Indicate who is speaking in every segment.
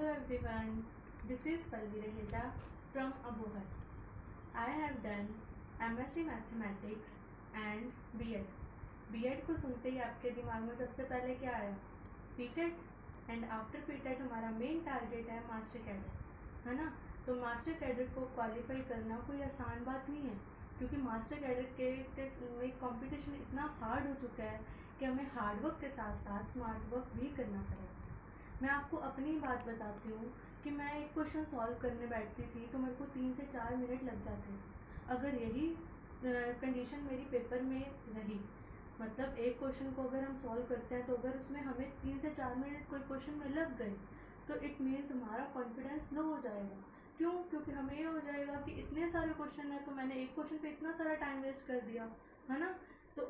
Speaker 1: Hello everyone, this is Palvi Raheja from Abohar. I have done MSc Mathematics and B.Ed. B.Ed को सुनते ही आपके दिमाग में सबसे पहले क्या आया? पीटेट. एंड आफ्टर पीटेट हमारा मेन टारगेट है मास्टर कैडेट, है ना. तो मास्टर कैडेट को क्वालिफाई करना कोई आसान बात नहीं है, क्योंकि मास्टर कैडेट के कंपटीशन इतना हार्ड हो चुका है कि हमें हार्डवर्क के साथ साथ स्मार्ट वर्क भी करना पड़ेगा. मैं आपको अपनी बात बताती हूँ कि मैं एक क्वेश्चन सॉल्व करने बैठती थी तो मेरे को 3 से 4 मिनट लग जाते. अगर यही कंडीशन मेरी पेपर में रही, मतलब एक क्वेश्चन को अगर हम सॉल्व करते हैं तो अगर उसमें हमें 3 से 4 मिनट कोई क्वेश्चन में लग गए तो इट मीन्स हमारा कॉन्फिडेंस लो हो जाएगा. क्यों? क्योंकि हमें ये हो जाएगा कि इतने सारे क्वेश्चन हैं तो मैंने एक क्वेश्चन पे इतना सारा टाइम वेस्ट कर दिया, है ना. तो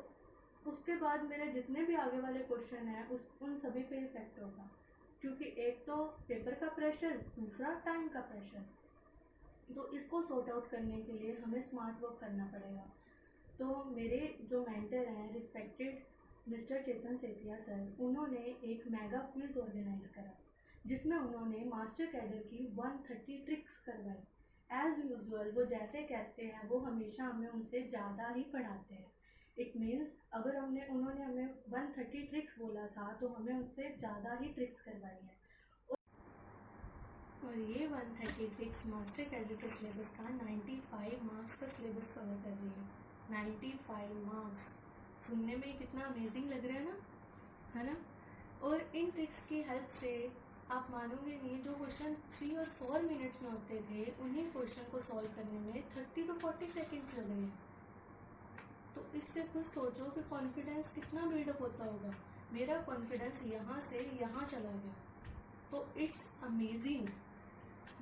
Speaker 1: उसके बाद मेरे जितने भी आगे वाले क्वेश्चन हैं उन सभी पे इफेक्ट होगा, क्योंकि एक तो पेपर का प्रेशर, दूसरा टाइम का प्रेशर. तो इसको सॉर्ट आउट करने के लिए हमें स्मार्ट वर्क करना पड़ेगा. तो मेरे जो मेंटर हैं रिस्पेक्टेड मिस्टर चेतन सेतिया सर, उन्होंने एक मेगा क्विज़ ऑर्गेनाइज करा जिसमें उन्होंने मास्टर कैडर की 130 ट्रिक्स करवाई. एज़ यूजुअल वो जैसे कहते हैं वो हमेशा हमें उनसे ज़्यादा ही पढ़ाते हैं. इट मीन्स अगर उन्होंने हमें 130 ट्रिक्स बोला था तो हमें उससे ज़्यादा ही ट्रिक्स करवाई है. और ये 130 ट्रिक्स मास्टर कैडर के सिलेबस का 95 मार्क्स का सिलेबस कवर कर रही है. 95 मार्क्स सुनने में कितना अमेजिंग लग रहा है ना, है ना. और इन ट्रिक्स की हेल्प से आप मानोगे नहीं, जो क्वेश्चन 3 और 4 मिनट्स में होते थे उन्हीं क्वेश्चन को सॉल्व करने में 30 to 40 सेकेंड्स लग रहे हैं. तो इससे कुछ सोचो कि कॉन्फिडेंस कितना बिल्डअप होता होगा. मेरा कॉन्फिडेंस यहाँ से यहाँ चला गया. तो इट्स अमेजिंग.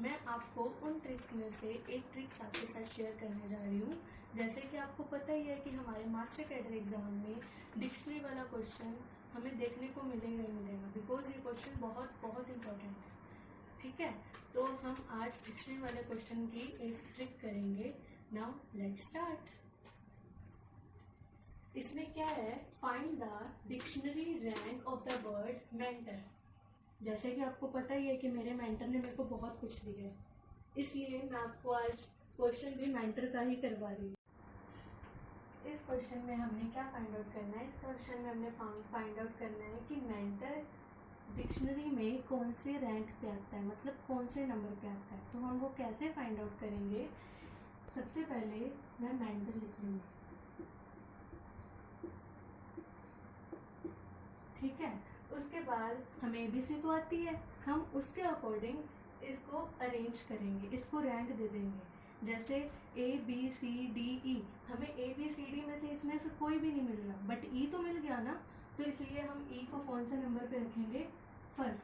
Speaker 1: मैं आपको उन ट्रिक्स में से एक ट्रिक्स आपके साथ शेयर करने जा रही हूँ. जैसे कि आपको पता ही है कि हमारे मास्टर कैडर एग्ज़ाम में डिक्शनरी वाला क्वेश्चन हमें देखने को मिलेगा ही मिलेगा, बिकॉज ये क्वेश्चन बहुत बहुत इम्पोर्टेंट है. ठीक है, तो हम आज डिक्शनरी वाले क्वेश्चन की एक ट्रिक करेंगे. Now let's start. इसमें क्या है? Find the dictionary rank of the word mentor. जैसे कि आपको पता ही है कि मेरे मेंटर ने मेरे को बहुत कुछ दिया है, इसलिए मैं आपको आज क्वेश्चन भी मेंटर का ही करवा रही हूँ. इस क्वेश्चन में हमने क्या फाइंड आउट करना है? इस क्वेश्चन में हमने फाइंड आउट करना है कि मेंटर डिक्शनरी में कौन से रैंक पे आता है, मतलब कौन से नंबर पे आता है. तो हम वो कैसे फाइंड आउट करेंगे? सबसे पहले मैं मेंटर लिख लूँगी. ठीक है, उसके बाद हमें ABC तो आती है, हम उसके अकॉर्डिंग इसको अरेंज करेंगे, इसको रैंक दे देंगे. जैसे ABCDE, हमें ABCD में से इसमें से कोई भी नहीं मिल रहा, बट E तो मिल गया ना, तो इसलिए हम E को कौन से नंबर पे रखेंगे? फर्स्ट.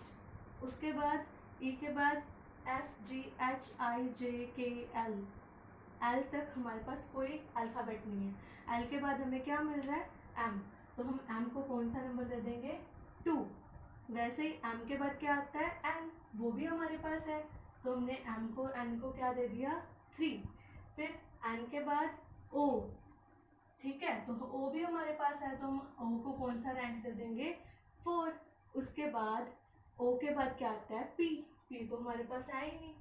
Speaker 1: उसके बाद E के बाद FGHIJKL, L तक हमारे पास कोई अल्फ़ाबेट नहीं है. L के बाद हमें क्या मिल रहा है? M. तो हम M को कौन सा नंबर दे देंगे? 2. वैसे ही M के बाद क्या आता है? N, वो भी हमारे पास है, तो हमने N को क्या दे दिया? 3. फिर N के बाद O. ठीक है, तो O भी हमारे पास है, तो हम O को कौन सा रैंक दे देंगे? 4. उसके बाद O के बाद क्या आता है? P तो हमारे पास है ही नहीं.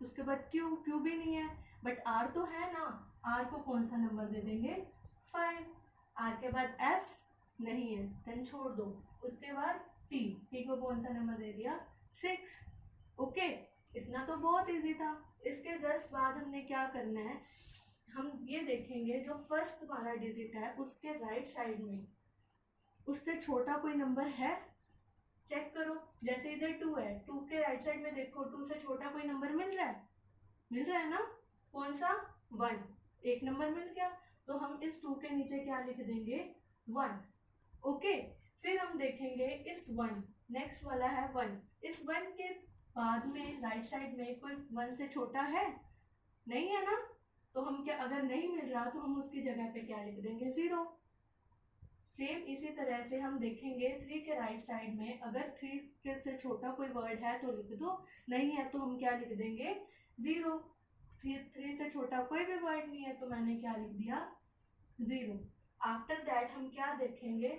Speaker 1: उसके बाद Q भी नहीं है, बट R तो है ना, R को कौन सा नंबर दे देंगे? 5. R के बाद S नहीं है, देन छोड़ दो. उसके बाद T को कौन सा नंबर दे दिया? 6. ओके, इतना तो बहुत इजी था. इसके जस्ट बाद हमने क्या करना है? हम ये देखेंगे जो फर्स्ट वाला डिजिट है उसके राइट साइड में उससे छोटा कोई नंबर है? चेक करो. जैसे इधर 2 है, 2 के राइट साइड में देखो, 2 से छोटा कोई नंबर मिल रहा है? मिल रहा है ना. कौन सा? 1. एक नंबर मिल गया, तो हम इस 2 के नीचे क्या लिख देंगे? 1. ओके, फिर हम देखेंगे इस 1, नेक्स्ट वाला है 1. इस 1 के बाद में राइट साइड में कोई 1 से छोटा है? नहीं है ना. तो हम क्या, अगर नहीं मिल रहा तो हम उसकी जगह पे क्या लिख देंगे? 0. सेम इसी तरह से हम देखेंगे 3 के राइट साइड में, अगर 3 से छोटा कोई वर्ड है तो लिख दो, नहीं है तो हम क्या लिख देंगे? 0. 3 से छोटा कोई भी वर्ड नहीं है, तो मैंने क्या लिख दिया? 0. आफ्टर दैट हम क्या देखेंगे?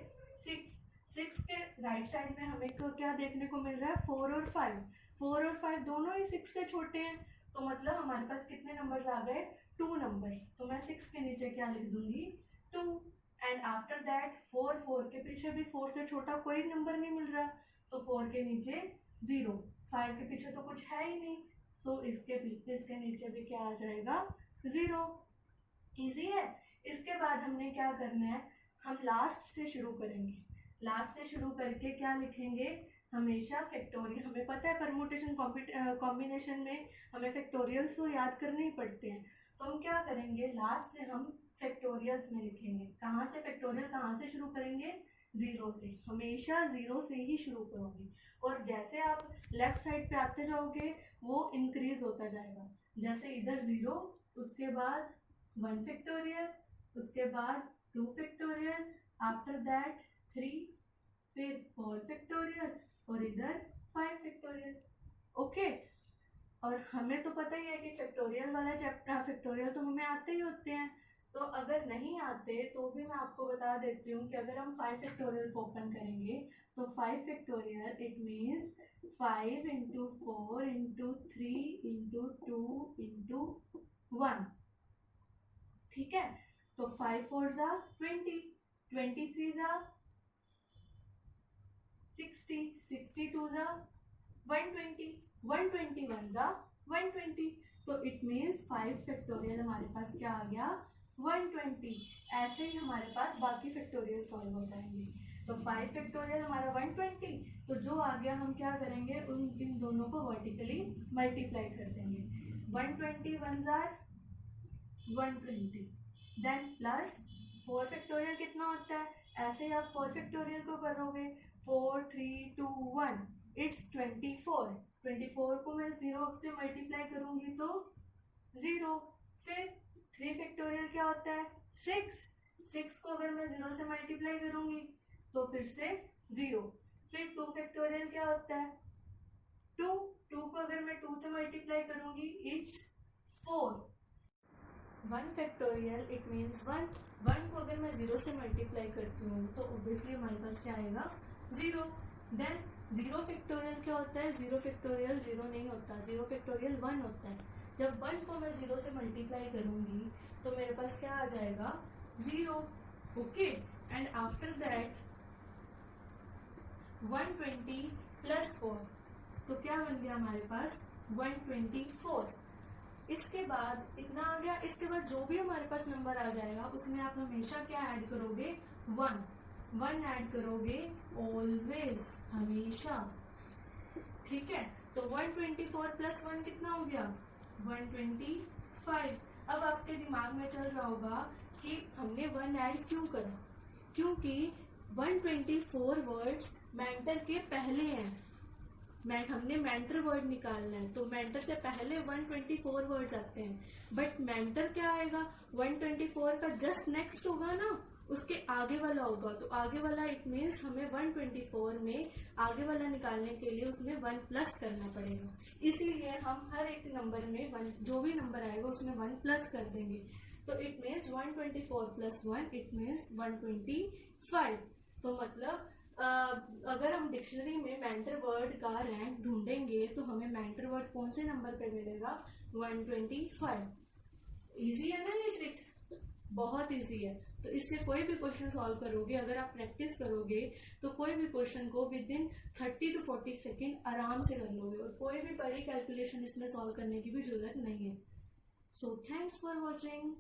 Speaker 1: 6 के राइट साइड में हमें को क्या देखने को मिल रहा है? 4 और 5. 4 और 5 दोनों ही 6 से छोटे हैं, तो मतलब हमारे पास कितने नंबर्स आ गए, 2 नंबर्स। तो मैं 6 के नीचे क्या लिख दूंगी, 2। एंड आफ्टर दैट 4 के पीछे भी 4 से छोटा कोई नंबर नहीं मिल रहा, तो 4 के नीचे 0, 5 के पीछे तो कुछ है ही नहीं, सो इसके नीचे भी क्या आ जाएगा, 0। इजी है। इसके बाद हमने क्या करना है, हम लास्ट से शुरू करेंगे। लास्ट से शुरू करके क्या लिखेंगे, हमेशा फैक्टोरियल, हमें पता है परमुटेशन कॉम्बिनेशन में हमें फैक्टोरियल्स तो याद करने ही पड़ते हैं, तो हम क्या करेंगे, लास्ट से हम फैक्टोरियल्स में लिखेंगे। कहाँ से फैक्टोरियल कहाँ से शुरू करेंगे, 0 से, हमेशा 0 से ही शुरू करोगे। और जैसे आप लेफ्ट साइड पे आते जाओगे वो इंक्रीज होता जाएगा, जैसे इधर 0, उसके बाद 1 फैक्टोरियल, उसके बाद 2 फैक्टोरियल, आफ्टर दैट 3, फिर 4 फैक्टोरियल और इधर 5 फैक्टोरियल। ओके, और हमें तो पता ही है कि फैक्टोरियल वाला चैप्टर, फैक्टोरियल तो हमें आते ही होते हैं। तो अगर नहीं आते तो भी मैं आपको बता देती हूँ कि अगर हम 5 फैक्टोरियल को ओपन करेंगे तो 5 factorial it means 5 into 4 into 3 into 2 into 1। ठीक है, तो 5 4 जा 20, 23 जा 60, 62 जा 120, 121 जा 120। तो इट मीन्स 5 फैक्टोरियल हमारे पास क्या आ गया, 120। ऐसे ही हमारे पास बाकी फैक्टोरियल सॉल्व हो जाएंगे। तो 5 फैक्टोरियल हमारा 120, तो जो आ गया हम क्या करेंगे, इन दोनों को वर्टिकली मल्टीप्लाई कर देंगे। 120 1 जार 120, देन प्लस 4 फैक्टोरियल कितना होता है, ऐसे ही आप 4 फैक्टोरियल को करोगे, 4 3 2 1 इट्स 24। 24 को मैं 0 से मल्टीप्लाई करूंगी तो 0। फिर 3 फैक्टोरियल क्या होता है, 6 को अगर मैं 0 से मल्टीप्लाई करूंगी तो फिर से 0। फिर 2 फैक्टोरियल क्या होता है, 2 को अगर मैं 2 से मल्टीप्लाई करूंगी इट्स 4। 1 फैक्टोरियल इट मीन्स 1 को अगर मैं 0 से मल्टीप्लाई करती हूँ तो ऑब्वियसली हमारे पास क्या आएगा, 0। देन 0 फैक्टोरियल क्या होता है, 0 फैक्टोरियल 0 नहीं होता, 0 फैक्टोरियल 1 होता है। जब 1 को मैं 0 से मल्टीप्लाई करूंगी तो मेरे पास क्या आ जाएगा, 0। Okay, and after that 120 plus 4, तो क्या बन गया हमारे पास, 124। इसके बाद इतना आ गया। इसके बाद जो भी हमारे पास नंबर आ जाएगा उसमें आप हमेशा क्या ऐड करोगे, 1 ऐड करोगे ऑलवेज, हमेशा। ठीक है, तो 124 प्लस 1 कितना हो गया, 125। अब आपके दिमाग में चल रहा होगा कि हमने 1 ऐड क्यों करा, क्योंकि 124 वर्ड्स मेंटर के पहले हैं, हमने मेंटर वर्ड निकालना है, तो मेंटर से पहले 124 वर्ड्स आते हैं। बट मेंटर क्या आएगा, 124 का जस्ट नेक्स्ट होगा ना, उसके आगे वाला होगा। तो आगे वाला इट मीन्स हमें 124 में आगे वाला निकालने के लिए उसमें 1 प्लस करना पड़ेगा। इसीलिए हम हर एक नंबर में 1, जो भी नंबर आएगा उसमें 1 प्लस कर देंगे। तो it means 124 plus 1 it means 125। तो मतलब अगर हम डिक्शनरी में मेंटर वर्ड का रैंक ढूंढेंगे तो हमें मेंटर वर्ड कौन से नंबर पे मिलेगा, 125। इजी है ना ये ट्रिक, बहुत इजी है। तो इससे कोई भी क्वेश्चन सॉल्व करोगे, अगर आप प्रैक्टिस करोगे तो कोई भी क्वेश्चन को विद इन 30 to 40 सेकेंड आराम से कर लोगे, और कोई भी बड़ी कैलकुलेशन इसमें सॉल्व करने की भी जरूरत नहीं है। So thanks for watching.